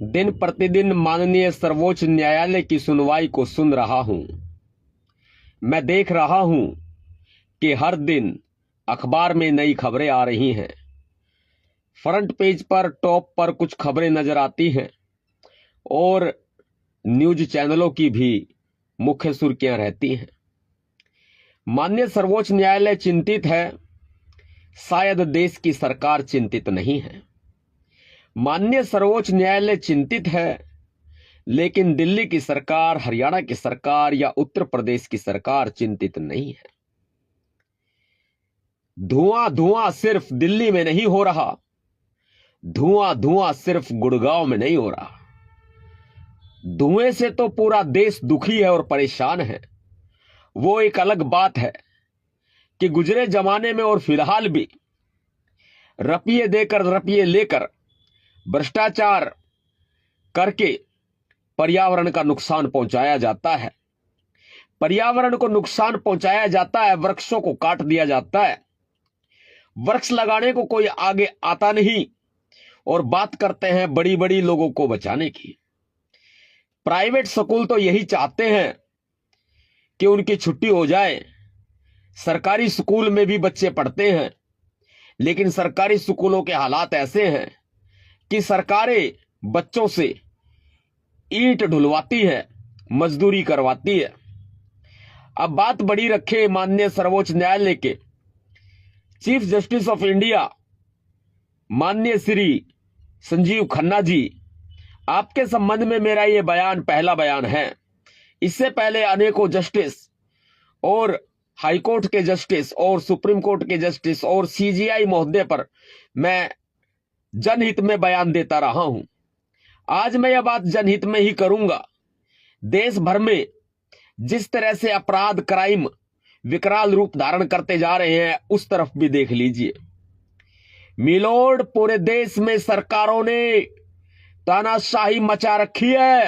दिन प्रतिदिन माननीय सर्वोच्च न्यायालय की सुनवाई को सुन रहा हूं। मैं देख रहा हूं कि हर दिन अखबार में नई खबरें आ रही हैं। फ्रंट पेज पर टॉप पर कुछ खबरें नजर आती हैं और न्यूज चैनलों की भी मुख्य सुर्खियां रहती हैं। माननीय सर्वोच्च न्यायालय चिंतित है, शायद देश की सरकार चिंतित नहीं है। माननीय सर्वोच्च न्यायालय चिंतित है, लेकिन दिल्ली की सरकार, हरियाणा की सरकार या उत्तर प्रदेश की सरकार चिंतित नहीं है। धुआं धुआं सिर्फ दिल्ली में नहीं हो रहा, धुआं धुआं सिर्फ गुड़गांव में नहीं हो रहा। धुएं से तो पूरा देश दुखी है और परेशान है। वो एक अलग बात है कि गुजरे जमाने में और फिलहाल भी रुपये देकर रुपये लेकर भ्रष्टाचार करके पर्यावरण का नुकसान पहुंचाया जाता है। पर्यावरण को नुकसान पहुंचाया जाता है, वृक्षों को काट दिया जाता है। वृक्ष लगाने को कोई आगे आता नहीं और बात करते हैं बड़ी बड़ी लोगों को बचाने की। प्राइवेट स्कूल तो यही चाहते हैं कि उनकी छुट्टी हो जाए। सरकारी स्कूल में भी बच्चे पढ़ते हैं, लेकिन सरकारी स्कूलों के हालात ऐसे हैं कि सरकारें बच्चों से ईंट ढुलवाती है, मजदूरी करवाती है। अब बात बड़ी रखे माननीय सर्वोच्च न्यायालय के चीफ जस्टिस ऑफ इंडिया माननीय श्री संजीव खन्ना जी, आपके संबंध में मेरा यह बयान पहला बयान है। इससे पहले अनेकों जस्टिस और हाईकोर्ट के जस्टिस और सुप्रीम कोर्ट के जस्टिस और सीजीआई महोदय पर मैं जनहित में बयान देता रहा हूं। आज मैं यह बात जनहित में ही करूंगा। देश भर में जिस तरह से अपराध, क्राइम विकराल रूप धारण करते जा रहे हैं, उस तरफ भी देख लीजिए। मिलोड, पूरे देश में सरकारों ने तानाशाही मचा रखी है।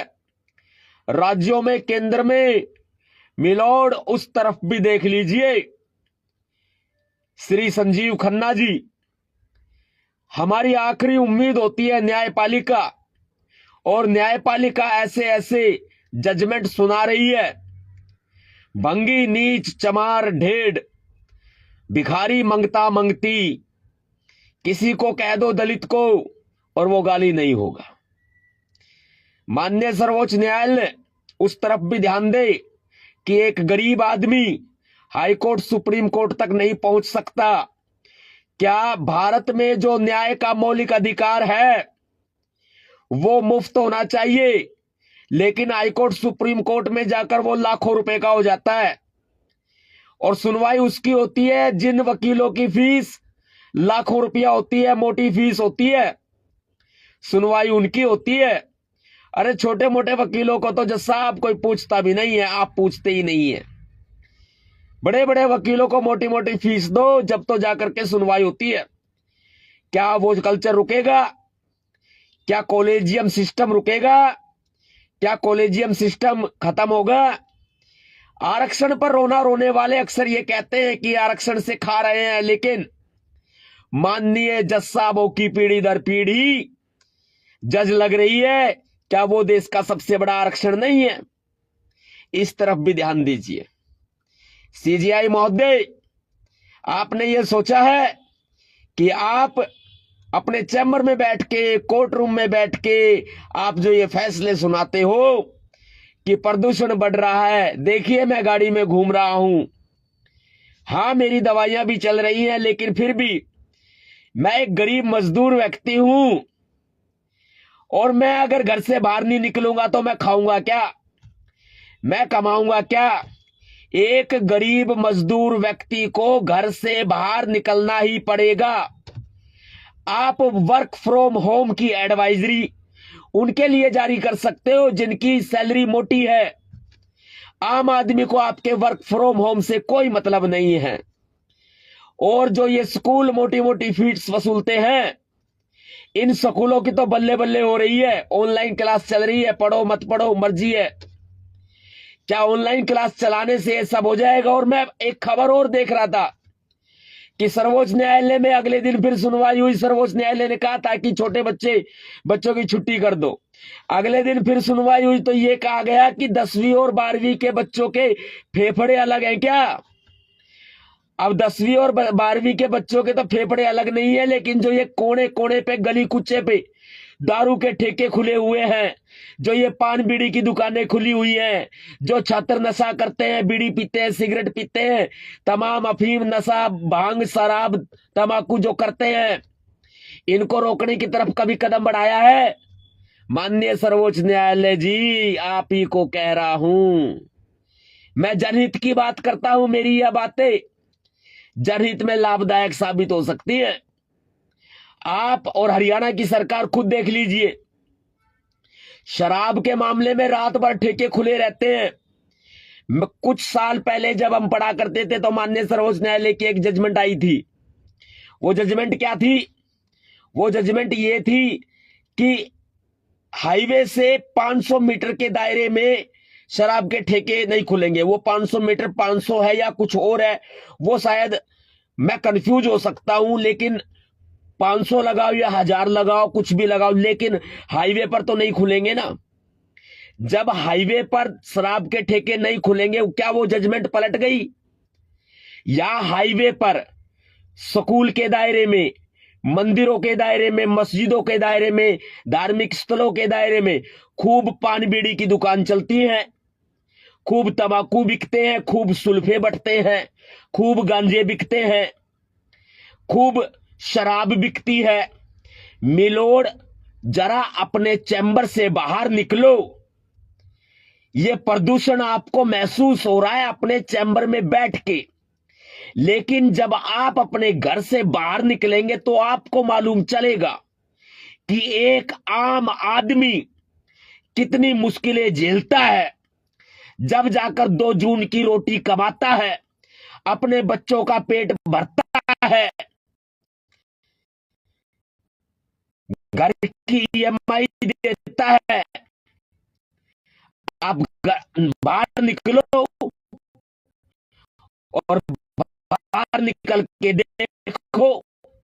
राज्यों में, केंद्र में मिलोड, उस तरफ भी देख लीजिए। श्री संजीव खन्ना जी, हमारी आखिरी उम्मीद होती है न्यायपालिका, और न्यायपालिका ऐसे ऐसे जजमेंट सुना रही है। भंगी, नीच, चमार, ढेड़, भिखारी मंगता मंगती, किसी को कह दो दलित को और वो गाली नहीं होगा। माननीय सर्वोच्च न्यायालय उस तरफ भी ध्यान दे कि एक गरीब आदमी हाईकोर्ट, सुप्रीम कोर्ट तक नहीं पहुंच सकता। क्या भारत में जो न्याय का मौलिक अधिकार है वो मुफ्त होना चाहिए, लेकिन हाईकोर्ट, सुप्रीम कोर्ट में जाकर वो लाखों रुपए का हो जाता है। और सुनवाई उसकी होती है जिन वकीलों की फीस लाखों रुपया होती है, मोटी फीस होती है, सुनवाई उनकी होती है। अरे छोटे मोटे वकीलों को तो जज साहब कोई पूछता भी नहीं है, आप पूछते ही नहीं है। बड़े बड़े वकीलों को मोटी मोटी फीस दो, जब तो जाकर के सुनवाई होती है। क्या वो कल्चर रुकेगा? क्या कॉलेजियम सिस्टम रुकेगा? क्या कॉलेजियम सिस्टम खत्म होगा? आरक्षण पर रोना रोने वाले अक्सर ये कहते हैं कि आरक्षण से खा रहे हैं, लेकिन माननीय जज साहबों की पीढ़ी दर पीढ़ी जज लग रही है। क्या वो देश का सबसे बड़ा आरक्षण नहीं है? इस तरफ भी ध्यान दीजिए। सीजीआई महोदय, आपने ये सोचा है कि आप अपने चैम्बर में बैठ के, कोर्ट रूम में बैठ के आप जो ये फैसले सुनाते हो कि प्रदूषण बढ़ रहा है, देखिए मैं गाड़ी में घूम रहा हूं, हां मेरी दवाइयां भी चल रही हैं, लेकिन फिर भी मैं एक गरीब मजदूर व्यक्ति हूं और मैं अगर घर से बाहर नहीं निकलूंगा तो मैं खाऊंगा क्या, मैं कमाऊंगा क्या? एक गरीब मजदूर व्यक्ति को घर से बाहर निकलना ही पड़ेगा। आप वर्क फ्रॉम होम की एडवाइजरी उनके लिए जारी कर सकते हो जिनकी सैलरी मोटी है। आम आदमी को आपके वर्क फ्रॉम होम से कोई मतलब नहीं है। और जो ये स्कूल मोटी मोटी फीस वसूलते हैं, इन स्कूलों की तो बल्ले बल्ले हो रही है। ऑनलाइन क्लास चल रही है, पढ़ो मत पढ़ो मर्जी है। क्या ऑनलाइन क्लास चलाने से ये सब हो जाएगा? और मैं एक खबर और देख रहा था कि सर्वोच्च न्यायालय में अगले दिन फिर सुनवाई हुई। सर्वोच्च न्यायालय ने कहा था कि छोटे बच्चों की छुट्टी कर दो। अगले दिन फिर सुनवाई हुई तो ये कहा गया कि 10वीं और 12वीं के बच्चों के फेफड़े अलग हैं क्या। अब 10वीं और 12वीं के बच्चों के तो फेफड़े अलग नहीं है, लेकिन जो ये कोने कोने पे गली कुचे पे दारू के ठेके खुले हुए हैं, जो ये पान बीड़ी की दुकानें खुली हुई हैं, जो छात्र नशा करते हैं, बीड़ी पीते हैं, सिगरेट पीते हैं, तमाम अफीम नशा भांग शराब तंबाकू जो करते हैं, इनको रोकने की तरफ कभी कदम बढ़ाया है? माननीय सर्वोच्च न्यायालय जी, आप ही को कह रहा हूं, मैं जनहित की बात करता हूं। मेरी यह बातें जनहित में लाभदायक साबित हो सकती है। आप और हरियाणा की सरकार खुद देख लीजिए, शराब के मामले में रात भर ठेके खुले रहते हैं। कुछ साल पहले जब हम पढ़ा करते थे तो माननीय सर्वोच्च न्यायालय की एक जजमेंट आई थी। वो जजमेंट क्या थी? वो जजमेंट ये थी कि हाईवे से 500 मीटर के दायरे में शराब के ठेके नहीं खुलेंगे। वो 500 मीटर 500 है या कुछ और है, वो शायद मैं कंफ्यूज हो सकता हूं, लेकिन 500 लगाओ या 1000 लगाओ, कुछ भी लगाओ, लेकिन हाईवे पर तो नहीं खुलेंगे ना। जब हाईवे पर शराब के ठेके नहीं खुलेंगे, क्या वो जजमेंट पलट गई? या हाईवे पर स्कूल के दायरे में, मंदिरों के दायरे में, मस्जिदों के दायरे में, धार्मिक स्थलों के दायरे में खूब पान बीड़ी की दुकान चलती है, खूब तंबाकू बिकते हैं, खूब सुल्फे बटते हैं, खूब गांजे बिकते हैं, खूब शराब बिकती है। मिलोड, जरा अपने चैम्बर से बाहर निकलो। ये प्रदूषण आपको महसूस हो रहा है अपने चैम्बर में बैठ के, लेकिन जब आप अपने घर से बाहर निकलेंगे तो आपको मालूम चलेगा कि एक आम आदमी कितनी मुश्किलें झेलता है, जब जाकर 2 जून की रोटी कमाता है, अपने बच्चों का पेट भरता है, घर की ईएमआई देता है। आप बाहर निकलो और बाहर निकल के देखो